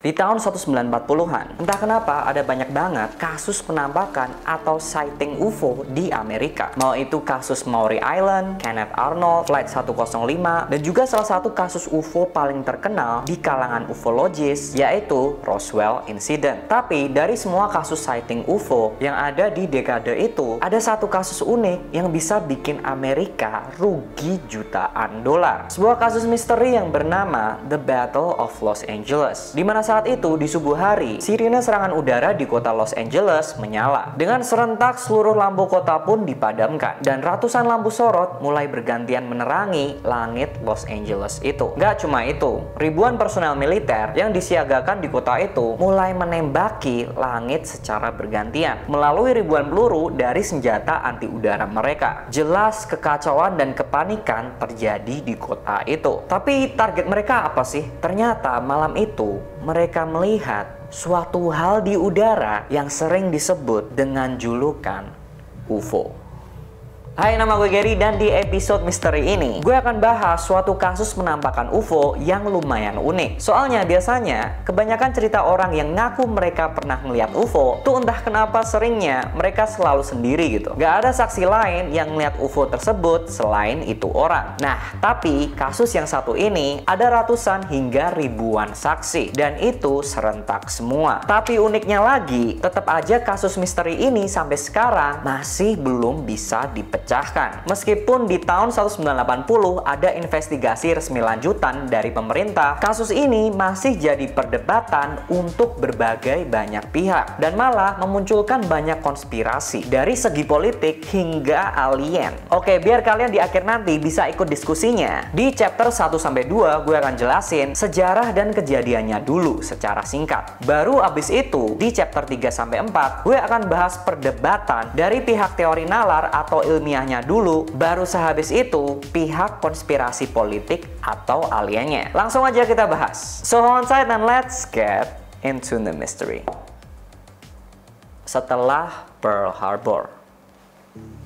Di tahun 1940-an, entah kenapa ada banyak banget kasus penampakan atau sighting UFO di Amerika. Mau itu kasus Maury Island, Kenneth Arnold, Flight 105, dan juga salah satu kasus UFO paling terkenal di kalangan ufologis, yaitu Roswell Incident. Tapi dari semua kasus sighting UFO yang ada di dekade itu, ada satu kasus unik yang bisa bikin Amerika rugi jutaan dolar. Sebuah kasus misteri yang bernama The Battle of Los Angeles, di mana saat itu di subuh hari, sirine serangan udara di kota Los Angeles menyala. Dengan serentak seluruh lampu kota pun dipadamkan dan ratusan lampu sorot mulai bergantian menerangi langit Los Angeles itu. Gak cuma itu, ribuan personel militer yang disiagakan di kota itu mulai menembaki langit secara bergantian melalui ribuan peluru dari senjata anti udara mereka. Jelas kekacauan dan kepanikan terjadi di kota itu. Tapi target mereka apa sih? Ternyata malam itu mereka melihat suatu hal di udara yang sering disebut dengan julukan UFO. Hai, nama gue Gary dan di episode misteri ini gue akan bahas suatu kasus penampakan UFO yang lumayan unik. Soalnya biasanya kebanyakan cerita orang yang ngaku mereka pernah melihat UFO tuh entah kenapa seringnya mereka selalu sendiri gitu. Gak ada saksi lain yang melihat UFO tersebut selain itu orang. Nah, tapi kasus yang satu ini ada ratusan hingga ribuan saksi dan itu serentak semua. Tapi uniknya lagi, tetap aja kasus misteri ini sampai sekarang masih belum bisa dipecahkan. Meskipun di tahun 1980 ada investigasi resmi lanjutan dari pemerintah, kasus ini masih jadi perdebatan untuk berbagai banyak pihak dan malah memunculkan banyak konspirasi dari segi politik hingga alien. Oke, biar kalian di akhir nanti bisa ikut diskusinya. Di chapter 1-2 gue akan jelasin sejarah dan kejadiannya dulu secara singkat. Baru abis itu di chapter 3-4 gue akan bahas perdebatan dari pihak teori nalar atau ilmiah dulu, baru sehabis itu pihak konspirasi politik atau aliennya. Langsung aja kita bahas. So hold on tight and let's get into the mystery. Setelah Pearl Harbor.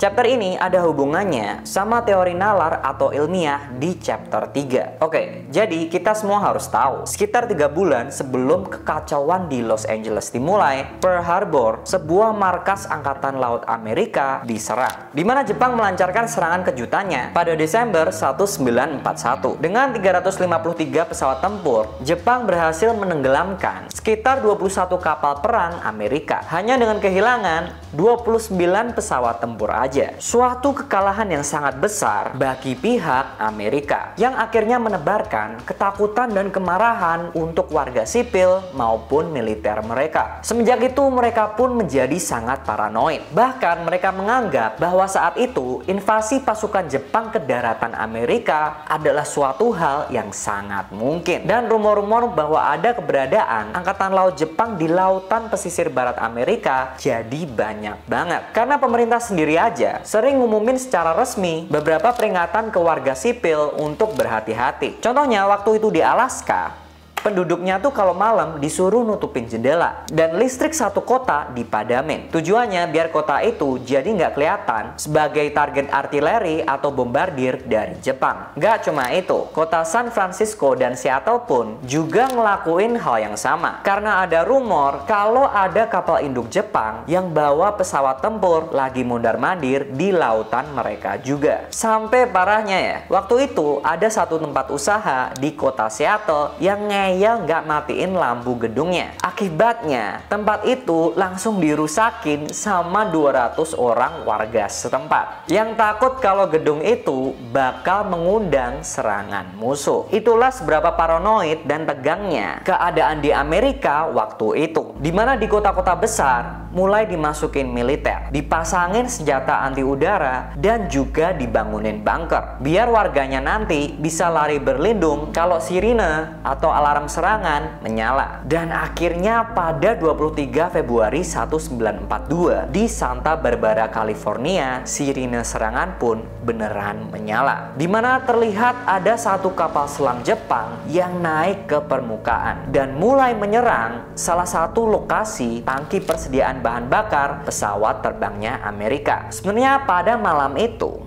Chapter ini ada hubungannya sama teori nalar atau ilmiah di chapter 3. Oke, jadi kita semua harus tahu, sekitar 3 bulan sebelum kekacauan di Los Angeles dimulai, Pearl Harbor, sebuah markas Angkatan Laut Amerika, diserang. Di mana Jepang melancarkan serangan kejutannya pada Desember 1941. Dengan 353 pesawat tempur, Jepang berhasil menenggelamkan sekitar 21 kapal perang Amerika hanya dengan kehilangan 29 pesawat tempur aja. Suatu kekalahan yang sangat besar bagi pihak Amerika yang akhirnya menebarkan ketakutan dan kemarahan untuk warga sipil maupun militer mereka. Semenjak itu mereka pun menjadi sangat paranoid. Bahkan mereka menganggap bahwa saat itu invasi pasukan Jepang ke daratan Amerika adalah suatu hal yang sangat mungkin. Dan rumor-rumor bahwa ada keberadaan Angkatan Laut Jepang di lautan pesisir barat Amerika jadi banyak banget. Karena pemerintah sendiri aja sering ngumumin secara resmi beberapa peringatan ke warga sipil untuk berhati-hati. Contohnya waktu itu di Alaska, penduduknya tuh kalau malam disuruh nutupin jendela dan listrik satu kota dipadamin. Tujuannya biar kota itu jadi nggak kelihatan sebagai target artileri atau bombardir dari Jepang. Nggak cuma itu, kota San Francisco dan Seattle pun juga ngelakuin hal yang sama. Karena ada rumor kalau ada kapal induk Jepang yang bawa pesawat tempur lagi mondar-mandir di lautan mereka juga. Sampai parahnya ya, waktu itu ada satu tempat usaha di kota Seattle yang nggak matiin lampu gedungnya. Akibatnya tempat itu langsung dirusakin sama 200 orang warga setempat yang takut kalau gedung itu bakal mengundang serangan musuh. Itulah seberapa paranoid dan tegangnya keadaan di Amerika waktu itu, dimana di kota-kota besar mulai dimasukin militer, dipasangin senjata anti udara, dan juga dibangunin bunker biar warganya nanti bisa lari berlindung kalau sirine atau alarm serangan menyala. Dan akhirnya pada 23 Februari 1942 di Santa Barbara, California, sirine serangan pun beneran menyala, dimana terlihat ada satu kapal selam Jepang yang naik ke permukaan dan mulai menyerang salah satu lokasi tangki persediaan bahan bakar pesawat terbangnya Amerika. Sebenarnya pada malam itu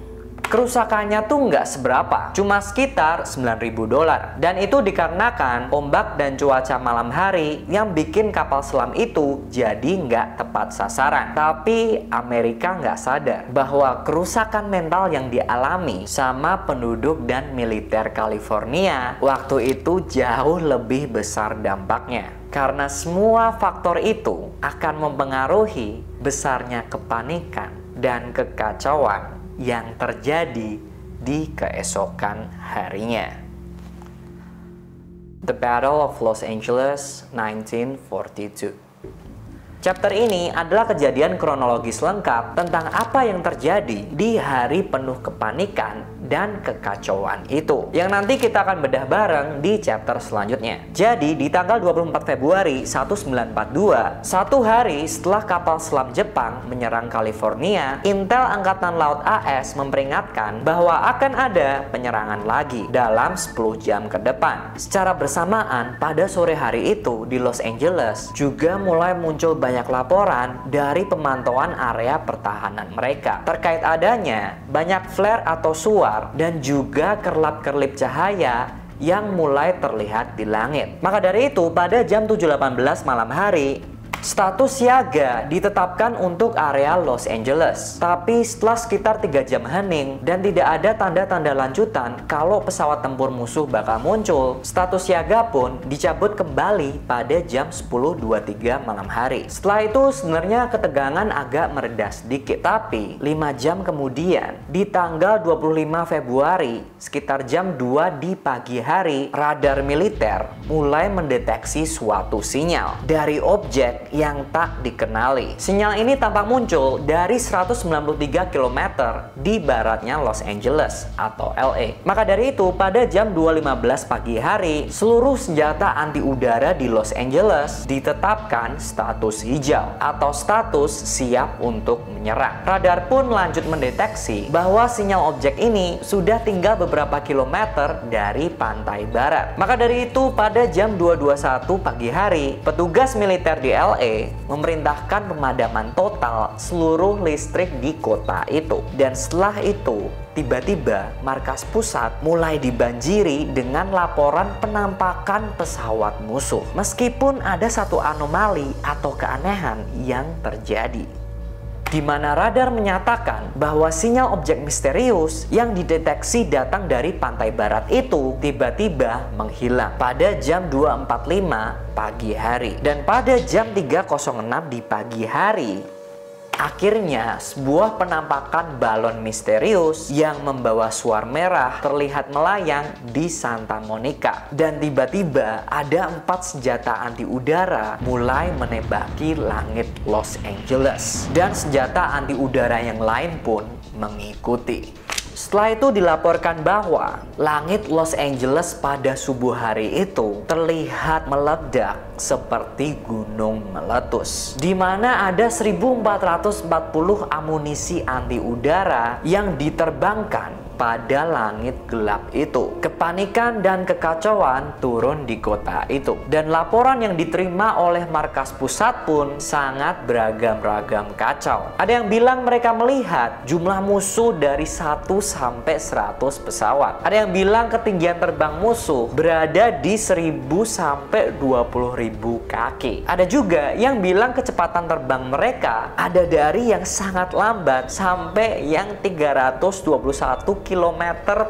Kerusakannya tuh nggak seberapa, cuma sekitar $9.000. Dan itu dikarenakan ombak dan cuaca malam hari yang bikin kapal selam itu jadi nggak tepat sasaran. Tapi Amerika nggak sadar bahwa kerusakan mental yang dialami sama penduduk dan militer California waktu itu jauh lebih besar dampaknya. Karena semua faktor itu akan mempengaruhi besarnya kepanikan dan kekacauan yang terjadi di keesokan harinya. The Battle of Los Angeles, 1942. Chapter ini adalah kejadian kronologis lengkap tentang apa yang terjadi di hari penuh kepanikan dan kekacauan itu, yang nanti kita akan bedah bareng di chapter selanjutnya. Jadi di tanggal 24 Februari 1942, satu hari setelah kapal selam Jepang menyerang California, Intel Angkatan Laut AS memperingatkan bahwa akan ada penyerangan lagi dalam 10 jam ke depan. Secara bersamaan pada sore hari itu di Los Angeles juga mulai muncul banyak laporan dari pemantauan area pertahanan mereka terkait adanya banyak flare atau suar dan juga kerlap-kerlip cahaya yang mulai terlihat di langit. Maka dari itu pada jam 7.18 malam hari, status siaga ditetapkan untuk area Los Angeles. Tapi setelah sekitar 3 jam hening dan tidak ada tanda-tanda lanjutan kalau pesawat tempur musuh bakal muncul, status siaga pun dicabut kembali pada jam 10.23 malam hari. Setelah itu sebenarnya ketegangan agak mereda sedikit. Tapi 5 jam kemudian di tanggal 25 Februari sekitar jam 2 di pagi hari, radar militer mulai mendeteksi suatu sinyal dari objek yang tak dikenali. Sinyal ini tampak muncul dari 193 km di baratnya Los Angeles atau LA. Maka dari itu pada jam 2.15 pagi hari, seluruh senjata anti udara di Los Angeles ditetapkan status hijau atau status siap untuk menyerang. Radar pun lanjut mendeteksi bahwa sinyal objek ini sudah tinggal beberapa kilometer dari pantai barat. Maka dari itu pada jam 2.21 pagi hari, petugas militer di LA memerintahkan pemadaman total seluruh listrik di kota itu. Dan setelah itu, tiba-tiba markas pusat mulai dibanjiri dengan laporan penampakan pesawat musuh. Meskipun ada satu anomali atau keanehan yang terjadi, di mana radar menyatakan bahwa sinyal objek misterius yang dideteksi datang dari pantai barat itu tiba-tiba menghilang pada jam 2.45 pagi hari. Dan pada jam 3.06 di pagi hari, akhirnya sebuah penampakan balon misterius yang membawa suar merah terlihat melayang di Santa Monica. Dan tiba-tiba ada 4 senjata anti udara mulai menembaki langit Los Angeles. Dan senjata anti udara yang lain pun mengikuti. Setelah itu dilaporkan bahwa langit Los Angeles pada subuh hari itu terlihat meledak seperti gunung meletus, di mana ada 1.440 amunisi anti udara yang diterbangkan pada langit gelap itu. Kepanikan dan kekacauan turun di kota itu. Dan laporan yang diterima oleh markas pusat pun sangat beragam-ragam kacau. Ada yang bilang mereka melihat jumlah musuh dari 1 sampai 100 pesawat. Ada yang bilang ketinggian terbang musuh berada di 1.000 sampai 20.000 kaki. Ada juga yang bilang kecepatan terbang mereka ada dari yang sangat lambat sampai yang 321 km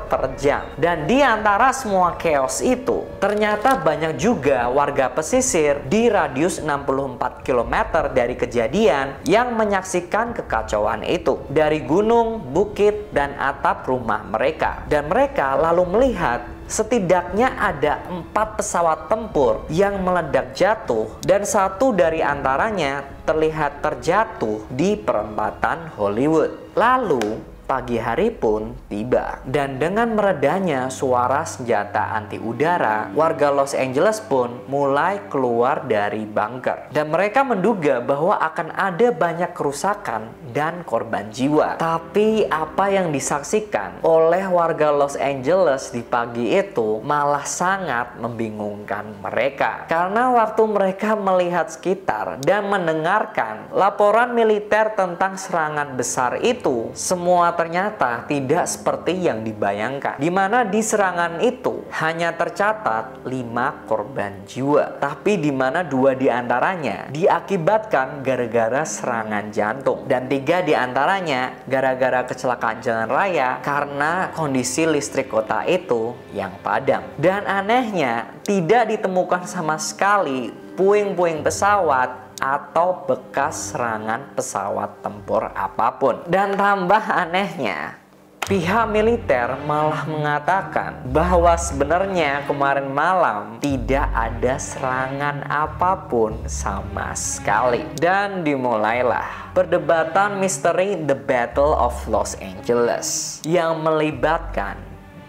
per jam. Dan di antara semua chaos itu, ternyata banyak juga warga pesisir di radius 64 km dari kejadian yang menyaksikan kekacauan itu dari gunung, bukit, dan atap rumah mereka. Dan mereka lalu melihat setidaknya ada 4 pesawat tempur yang meledak jatuh, dan satu dari antaranya terlihat terjatuh di perempatan Hollywood. Lalu pagi hari pun tiba, dan dengan meredanya suara senjata anti udara, warga Los Angeles pun mulai keluar dari bunker. Dan mereka menduga bahwa akan ada banyak kerusakan dan korban jiwa. Tapi apa yang disaksikan oleh warga Los Angeles di pagi itu malah sangat membingungkan mereka. Karena waktu mereka melihat sekitar dan mendengarkan laporan militer tentang serangan besar itu, semua ternyata tidak seperti yang dibayangkan, di mana di serangan itu hanya tercatat 5 korban jiwa, tapi di mana 2 diantaranya diakibatkan gara-gara serangan jantung dan 3 diantaranya gara-gara kecelakaan jalan raya karena kondisi listrik kota itu yang padam. Dan anehnya tidak ditemukan sama sekali puing-puing pesawat atau bekas serangan pesawat tempur apapun. Dan tambah anehnya, pihak militer malah mengatakan bahwa sebenarnya kemarin malam tidak ada serangan apapun sama sekali. Dan dimulailah perdebatan misteri The Battle of Los Angeles yang melibatkan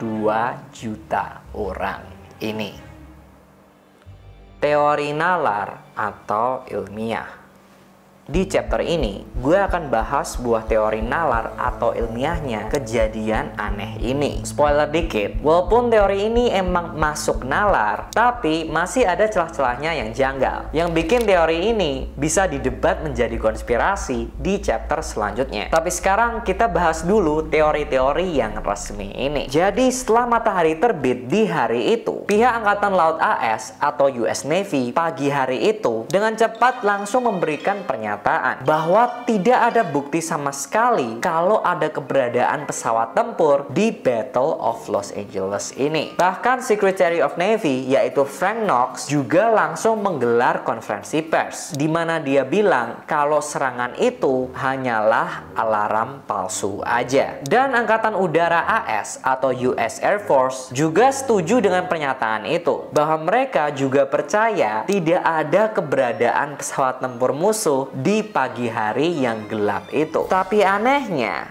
2 juta orang ini. Teori nalar atau ilmiah. Di chapter ini, gue akan bahas sebuah teori nalar atau ilmiahnya kejadian aneh ini. Spoiler dikit, walaupun teori ini emang masuk nalar, tapi masih ada celah-celahnya yang janggal, yang bikin teori ini bisa didebat menjadi konspirasi di chapter selanjutnya. Tapi sekarang kita bahas dulu teori-teori yang resmi ini. Jadi setelah matahari terbit di hari itu, pihak Angkatan Laut AS atau US Navy pagi hari itu dengan cepat langsung memberikan pernyataan bahwa tidak ada bukti sama sekali kalau ada keberadaan pesawat tempur di Battle of Los Angeles ini. Bahkan Secretary of Navy yaitu Frank Knox juga langsung menggelar konferensi pers di mana dia bilang kalau serangan itu hanyalah alarm palsu aja. Dan Angkatan Udara AS atau US Air Force juga setuju dengan pernyataan itu, bahwa mereka juga percaya tidak ada keberadaan pesawat tempur musuh di pagi hari yang gelap itu. Tapi anehnya,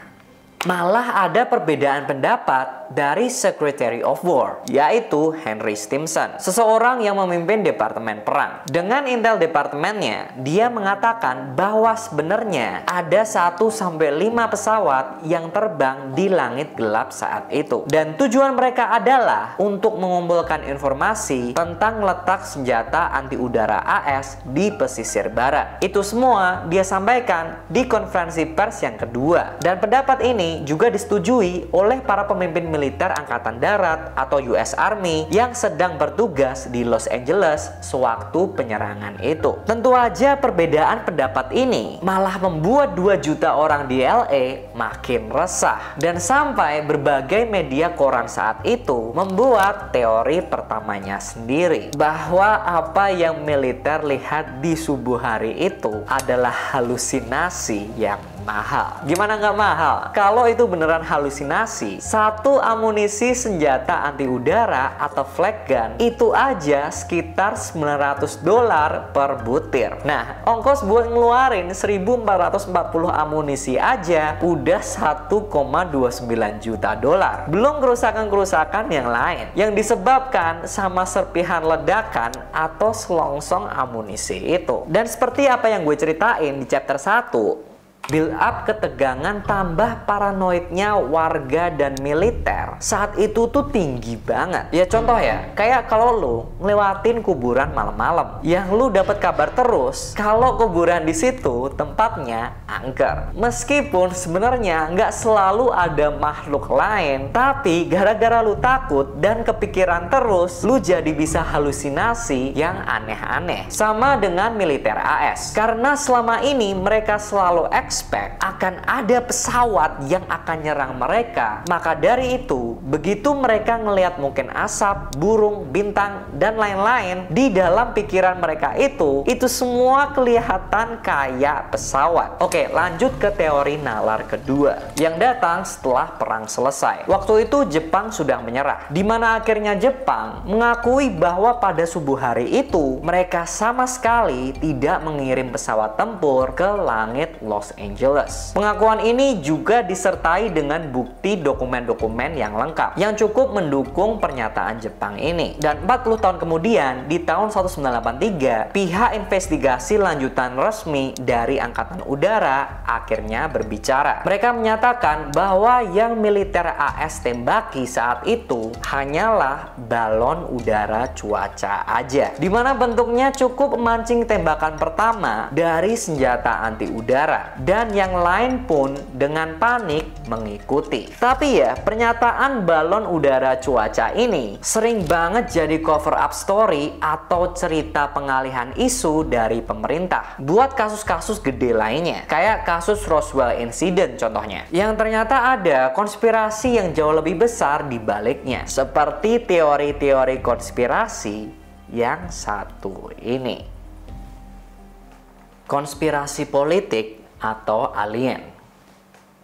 malah ada perbedaan pendapat dari Secretary of War, yaitu Henry Stimson, seseorang yang memimpin Departemen Perang. Dengan intel departemennya, dia mengatakan bahwa sebenarnya ada 1-5 pesawat yang terbang di langit gelap saat itu. Dan tujuan mereka adalah untuk mengumpulkan informasi tentang letak senjata anti udara AS di pesisir barat. Itu semua dia sampaikan di konferensi pers yang kedua. Dan pendapat ini juga disetujui oleh para pemimpin militer Angkatan Darat atau US Army yang sedang bertugas di Los Angeles sewaktu penyerangan itu. Tentu aja perbedaan pendapat ini malah membuat 2 juta orang di LA makin resah, dan sampai berbagai media koran saat itu membuat teori pertamanya sendiri, bahwa apa yang militer lihat di subuh hari itu adalah halusinasi yang mahal. Gimana nggak mahal? Kalau itu beneran halusinasi, satu amunisi senjata anti udara atau flak gun itu aja sekitar $900 per butir. Nah, ongkos buat ngeluarin 1.440 amunisi aja udah $1,29 juta. Belum kerusakan-kerusakan yang lain yang disebabkan sama serpihan ledakan atau selongsong amunisi itu. Dan seperti apa yang gue ceritain di chapter 1, build up ketegangan tambah paranoidnya warga dan militer saat itu tuh tinggi banget. Ya contoh ya, kayak kalau lu ngelewatin kuburan malam-malam, yang lu dapat kabar terus kalau kuburan di situ tempatnya angker. Meskipun sebenarnya nggak selalu ada makhluk lain, tapi gara-gara lu takut dan kepikiran terus, lu jadi bisa halusinasi yang aneh-aneh. Sama dengan militer AS, karena selama ini mereka selalu expect akan ada pesawat yang akan nyerang mereka. Maka dari itu, begitu mereka ngelihat mungkin asap, burung, bintang, dan lain-lain, di dalam pikiran mereka itu semua kelihatan kayak pesawat. Oke, lanjut ke teori nalar kedua yang datang setelah perang selesai. Waktu itu Jepang sudah menyerah, di mana akhirnya Jepang mengakui bahwa pada subuh hari itu mereka sama sekali tidak mengirim pesawat tempur ke langit Los Angeles. Pengakuan ini juga disertai dengan bukti dokumen-dokumen yang lengkap yang cukup mendukung pernyataan Jepang ini. Dan 40 tahun kemudian, di tahun 1983, pihak investigasi lanjutan resmi dari Angkatan Udara akhirnya berbicara. Mereka menyatakan bahwa yang militer AS tembaki saat itu hanyalah balon udara cuaca aja, di mana bentuknya cukup memancing tembakan pertama dari senjata anti udara. dan yang lain pun dengan panik mengikuti. Tapi ya, pernyataan balon udara cuaca ini sering banget jadi cover up story atau cerita pengalihan isu dari pemerintah buat kasus-kasus gede lainnya, kayak kasus Roswell Incident contohnya, yang ternyata ada konspirasi yang jauh lebih besar di baliknya, seperti teori-teori konspirasi yang satu ini. Konspirasi politik atau alien.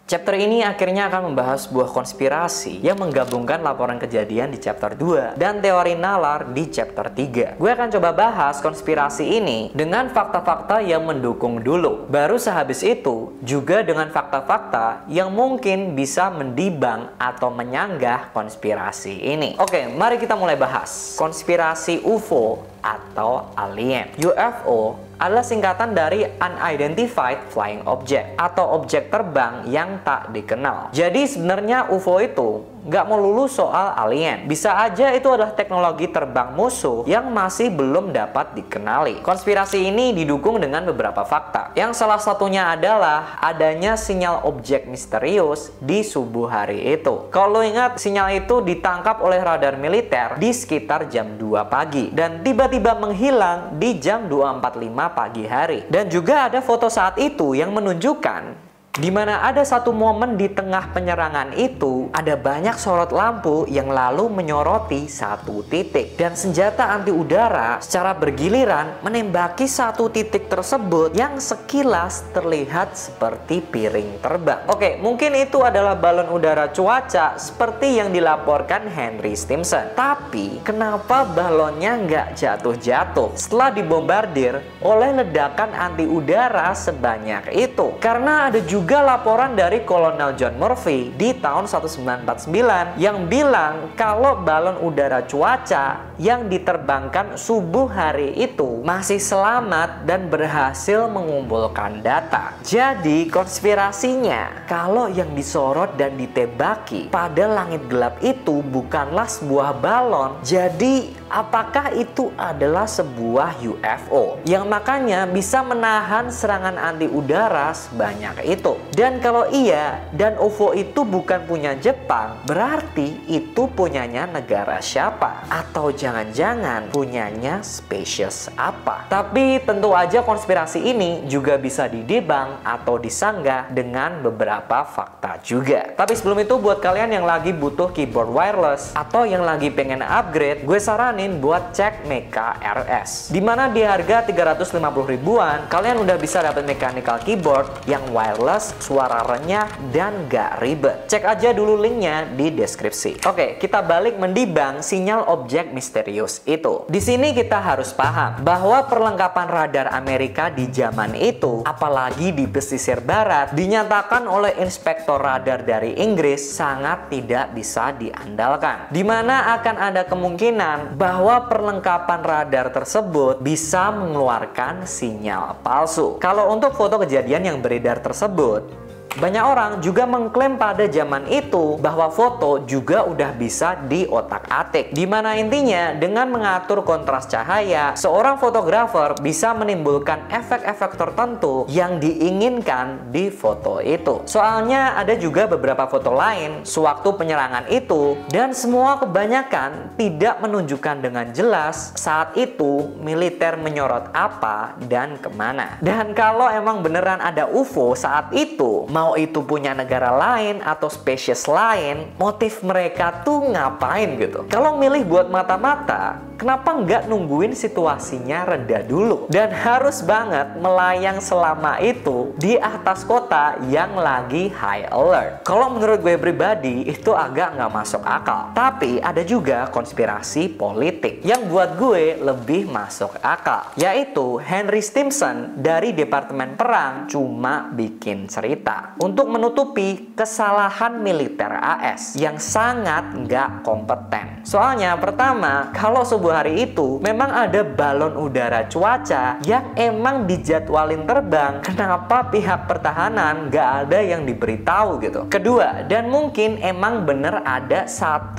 Chapter ini akhirnya akan membahas sebuah konspirasi yang menggabungkan laporan kejadian di chapter 2 dan teori nalar di chapter 3. Gue akan coba bahas konspirasi ini dengan fakta-fakta yang mendukung dulu. Baru sehabis itu juga dengan fakta-fakta yang mungkin bisa mendibang atau menyanggah konspirasi ini. Oke, mari kita mulai bahas. Konspirasi UFO atau alien. UFO adalah singkatan dari Unidentified Flying Object atau objek terbang yang tak dikenal. Jadi sebenarnya UFO itu nggak melulu soal alien. Bisa aja itu adalah teknologi terbang musuh yang masih belum dapat dikenali. Konspirasi ini didukung dengan beberapa fakta. Yang salah satunya adalah adanya sinyal objek misterius di subuh hari itu. Kalau ingat, sinyal itu ditangkap oleh radar militer di sekitar jam 2 pagi dan tiba-tiba menghilang di jam 2.45 pagi hari. Dan juga ada foto saat itu yang menunjukkan di mana ada satu momen di tengah penyerangan itu, ada banyak sorot lampu yang lalu menyoroti satu titik. Dan senjata anti udara secara bergiliran menembaki satu titik tersebut yang sekilas terlihat seperti piring terbang. Oke, mungkin itu adalah balon udara cuaca seperti yang dilaporkan Henry Stimson. Tapi, kenapa balonnya nggak jatuh-jatuh setelah dibombardir oleh ledakan anti udara sebanyak itu? Karena ada juga laporan dari Kolonel John Murphy di tahun 1949 yang bilang kalau balon udara cuaca yang diterbangkan subuh hari itu masih selamat dan berhasil mengumpulkan data. Jadi konspirasinya, kalau yang disorot dan ditembaki pada langit gelap itu bukanlah sebuah balon, jadi apakah itu adalah sebuah UFO yang makanya bisa menahan serangan anti udara sebanyak itu? Dan kalau iya, dan UFO itu bukan punya Jepang, berarti itu punyanya negara siapa? Atau jangan-jangan punyanya spesies apa? Tapi tentu aja konspirasi ini juga bisa didebang atau disanggah dengan beberapa fakta juga. Tapi sebelum itu, buat kalian yang lagi butuh keyboard wireless atau yang lagi pengen upgrade, gue saranin buat cek Mecha RS, dimana di harga 350 ribuan kalian udah bisa dapat mechanical keyboard yang wireless, suara renyah, dan gak ribet. Cek aja dulu linknya di deskripsi. Oke, kita balik mendibang sinyal objek misterius itu. Di sini kita harus paham bahwa perlengkapan radar Amerika di zaman itu, apalagi di pesisir barat, dinyatakan oleh inspektor radar dari Inggris sangat tidak bisa diandalkan. Dimana akan ada kemungkinan bahwa perlengkapan radar tersebut bisa mengeluarkan sinyal palsu. Kalau untuk foto kejadian yang beredar tersebut, banyak orang juga mengklaim pada zaman itu bahwa foto juga udah bisa diotak-atik. Dimana intinya dengan mengatur kontras cahaya, seorang fotografer bisa menimbulkan efek-efek tertentu yang diinginkan di foto itu. Soalnya ada juga beberapa foto lain sewaktu penyerangan itu, dan semua kebanyakan tidak menunjukkan dengan jelas saat itu militer menyorot apa dan kemana. Dan kalau emang beneran ada UFO saat itu, mau itu punya negara lain atau spesies lain, motif mereka tuh ngapain gitu? Kalau milih buat mata-mata, kenapa nggak nungguin situasinya reda dulu? Dan harus banget melayang selama itu di atas kota yang lagi high alert. Kalau menurut gue pribadi, itu agak nggak masuk akal. Tapi ada juga konspirasi politik yang buat gue lebih masuk akal, yaitu Henry Stimson dari Departemen Perang cuma bikin cerita untuk menutupi kesalahan militer AS yang sangat nggak kompeten. Soalnya pertama, kalau sebuah subuh hari itu memang ada balon udara cuaca yang emang dijadwalin terbang. Kenapa pihak pertahanan nggak ada yang diberitahu gitu? Kedua, dan mungkin emang bener ada 1-5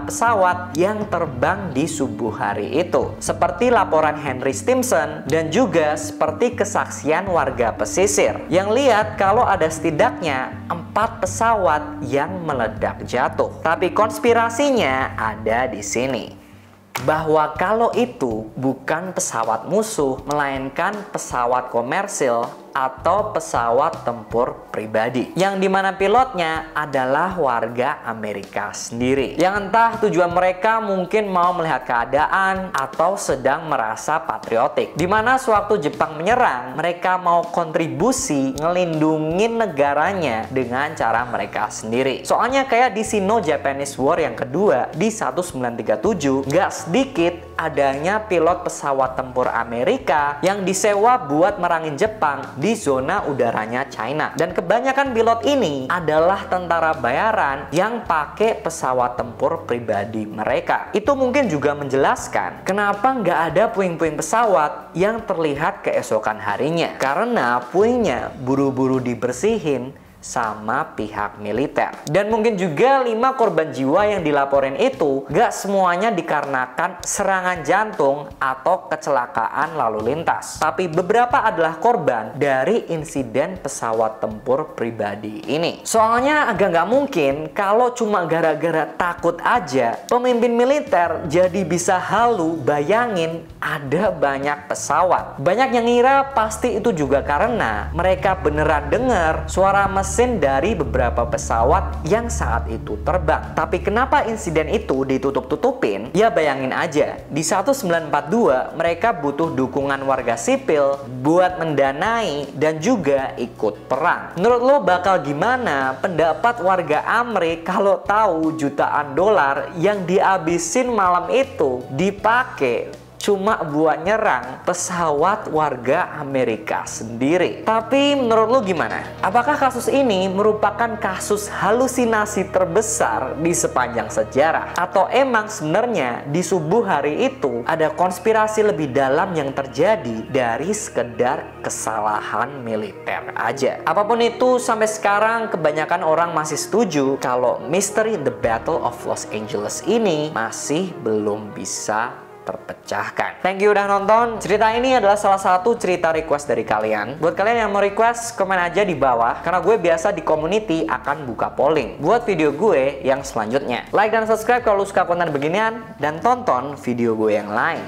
pesawat yang terbang di subuh hari itu, seperti laporan Henry Stimson dan juga seperti kesaksian warga pesisir yang lihat kalau ada setidaknya 4 pesawat yang meledak jatuh. Tapi konspirasinya ada di sini, bahwa kalau itu bukan pesawat musuh, melainkan pesawat komersil atau pesawat tempur pribadi, yang dimana pilotnya adalah warga Amerika sendiri, yang entah tujuan mereka mungkin mau melihat keadaan atau sedang merasa patriotik, dimana sewaktu Jepang menyerang, mereka mau kontribusi ngelindungin negaranya dengan cara mereka sendiri. Soalnya kayak di Sino-Japanese War yang kedua di 1937, nggak sedikit adanya pilot pesawat tempur Amerika yang disewa buat merangin Jepang di zona udaranya China. Dan kebanyakan pilot ini adalah tentara bayaran yang pakai pesawat tempur pribadi mereka. Itu mungkin juga menjelaskan kenapa nggak ada puing-puing pesawat yang terlihat keesokan harinya. Karena puingnya buru-buru dibersihin sama pihak militer. Dan mungkin juga 5 korban jiwa yang dilaporin itu gak semuanya dikarenakan serangan jantung atau kecelakaan lalu lintas, tapi beberapa adalah korban dari insiden pesawat tempur pribadi ini. Soalnya agak gak mungkin kalau cuma gara-gara takut aja pemimpin militer jadi bisa halu bayangin ada banyak pesawat. Banyak yang ngira pasti itu juga karena mereka beneran dengar suara mesin dari beberapa pesawat yang saat itu terbang. Tapi kenapa insiden itu ditutup-tutupin? Ya bayangin aja, di 1942 mereka butuh dukungan warga sipil buat mendanai dan juga ikut perang. Menurut lo bakal gimana pendapat warga Amerika kalau tahu jutaan dolar yang dihabisin malam itu dipakai cuma buat nyerang pesawat warga Amerika sendiri? Tapi menurut lo gimana? Apakah kasus ini merupakan kasus halusinasi terbesar di sepanjang sejarah? Atau emang sebenarnya di subuh hari itu ada konspirasi lebih dalam yang terjadi dari sekedar kesalahan militer aja? Apapun itu, sampai sekarang kebanyakan orang masih setuju kalau misteri The Battle of Los Angeles ini masih belum bisa terpecahkan. Thank you udah nonton. Cerita ini adalah salah satu cerita request dari kalian. Buat kalian yang mau request, komen aja di bawah, karena gue biasa di community akan buka polling buat video gue yang selanjutnya. Like dan subscribe kalau lu suka konten beginian, dan tonton video gue yang lain.